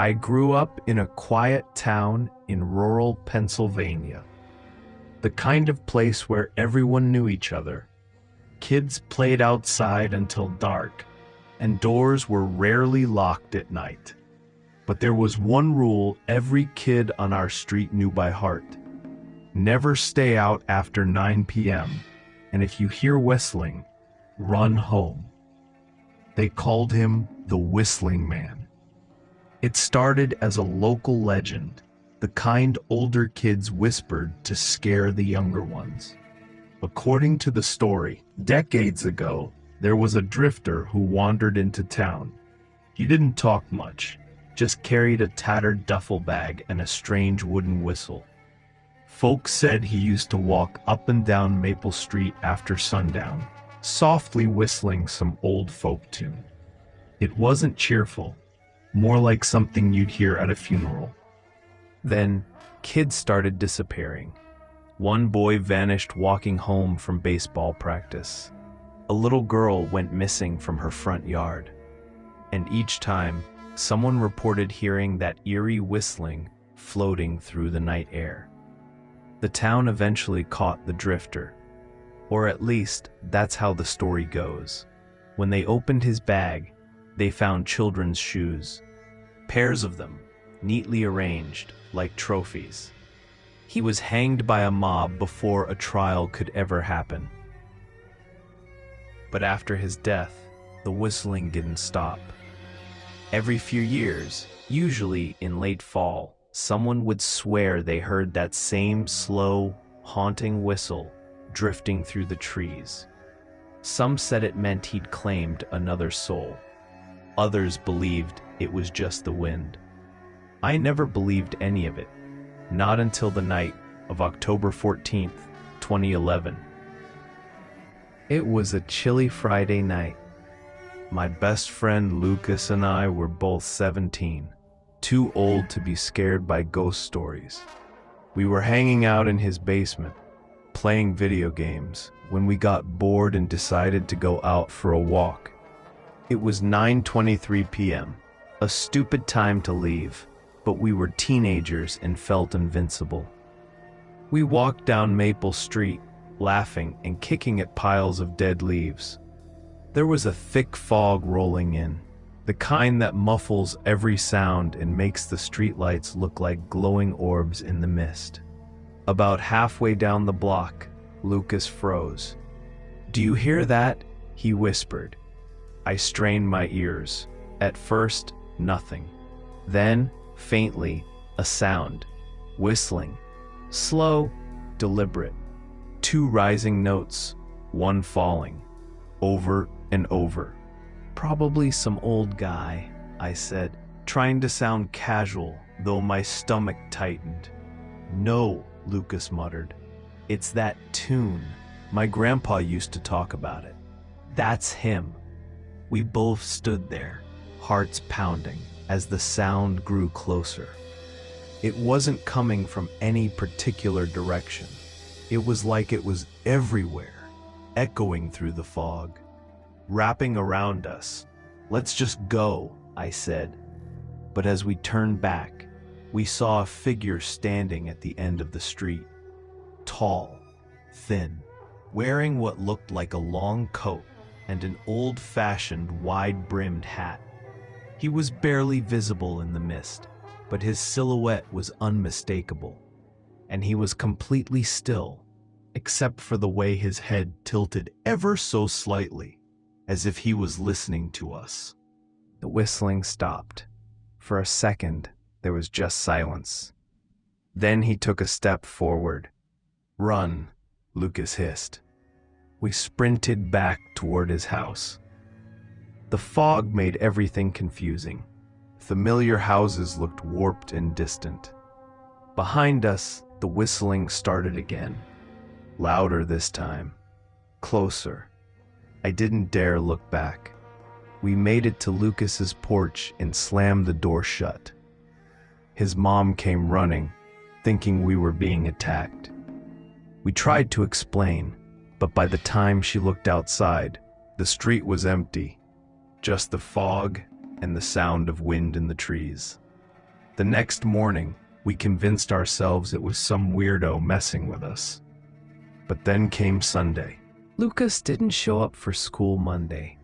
I grew up in a quiet town in rural Pennsylvania, the kind of place where everyone knew each other. Kids played outside until dark, and doors were rarely locked at night. But there was one rule every kid on our street knew by heart: never stay out after 9 p.m., and if you hear whistling, run home. They called him the Whistling Man. It started as a local legend, the kind older kids whispered to scare the younger ones. According to the story, decades ago, there was a drifter who wandered into town. He didn't talk much, just carried a tattered duffel bag and a strange wooden whistle. Folks said he used to walk up and down Maple Street after sundown, softly whistling some old folk tune. It wasn't cheerful, more like something you'd hear at a funeral. Then, kids started disappearing. One boy vanished walking home from baseball practice. A little girl went missing from her front yard. And each time, someone reported hearing that eerie whistling floating through the night air. The town eventually caught the drifter, or at least that's how the story goes. When they opened his bag, they found children's shoes, pairs of them, neatly arranged like trophies. He was hanged by a mob before a trial could ever happen. But after his death, the whistling didn't stop. Every few years, usually in late fall, someone would swear they heard that same slow, haunting whistle drifting through the trees. Some said it meant he'd claimed another soul. Others believed it was just the wind. I never believed any of it, not until the night of October 14th, 2011. It was a chilly Friday night. My best friend Lucas and I were both 17, too old to be scared by ghost stories. We were hanging out in his basement, playing video games, when we got bored and decided to go out for a walk. It was 9:23 p.m., a stupid time to leave, but we were teenagers and felt invincible. We walked down Maple Street, laughing and kicking at piles of dead leaves. There was a thick fog rolling in, the kind that muffles every sound and makes the streetlights look like glowing orbs in the mist. About halfway down the block, Lucas froze. "Do you hear that?" he whispered. I strained my ears. At first, nothing. Then, faintly, a sound. Whistling. Slow, deliberate. Two rising notes, one falling. Over and over. "Probably some old guy," I said, trying to sound casual, though my stomach tightened. "No," Lucas muttered. "It's that tune. My grandpa used to talk about it. That's him." We both stood there, hearts pounding, as the sound grew closer. It wasn't coming from any particular direction. It was like it was everywhere, echoing through the fog, wrapping around us. "Let's just go," I said. But as we turned back, we saw a figure standing at the end of the street. Tall, thin, wearing what looked like a long coat and an old-fashioned wide-brimmed hat. He was barely visible in the mist, but his silhouette was unmistakable, and he was completely still, except for the way his head tilted ever so slightly, as if he was listening to us. The whistling stopped. For a second, there was just silence. Then he took a step forward. "Run," Lucas hissed. We sprinted back toward his house. The fog made everything confusing. Familiar houses looked warped and distant. Behind us, the whistling started again. Louder this time. Closer. I didn't dare look back. We made it to Lucas's porch and slammed the door shut. His mom came running, thinking we were being attacked. We tried to explain, but by the time she looked outside, the street was empty, just the fog and the sound of wind in the trees. The next morning, we convinced ourselves it was some weirdo messing with us. But then came Sunday. Lucas didn't show up for school Monday.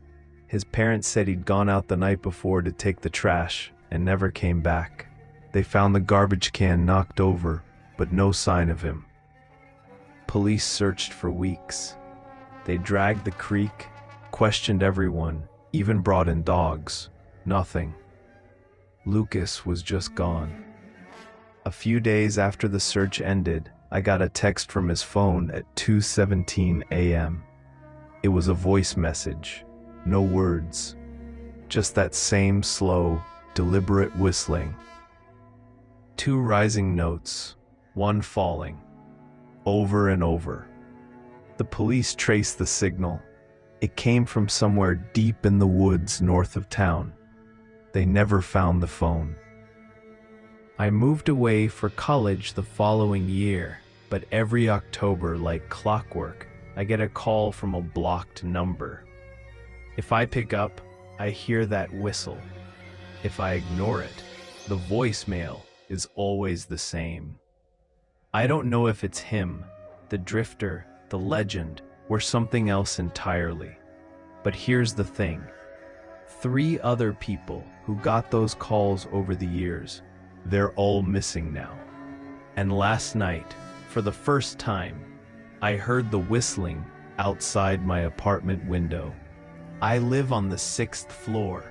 His parents said he'd gone out the night before to take the trash and never came back. They found the garbage can knocked over, but no sign of him. Police searched for weeks. They dragged the creek, questioned everyone, even brought in dogs. Nothing. Lucas was just gone. A few days after the search ended, I got a text from his phone at 2:17 a.m. It was a voice message, no words, just that same slow, deliberate whistling. 2 rising notes, 1 falling, over and over. The police traced the signal. It came from somewhere deep in the woods north of town. They never found the phone. I moved away for college the following year, but every October, like clockwork, I get a call from a blocked number. If I pick up, I hear that whistle. If I ignore it, the voicemail is always the same. I don't know if it's him, the drifter, the legend, or something else entirely. But here's the thing. 3 other people who got those calls over the years, they're all missing now. And last night, for the first time, I heard the whistling outside my apartment window. I live on the 6th floor,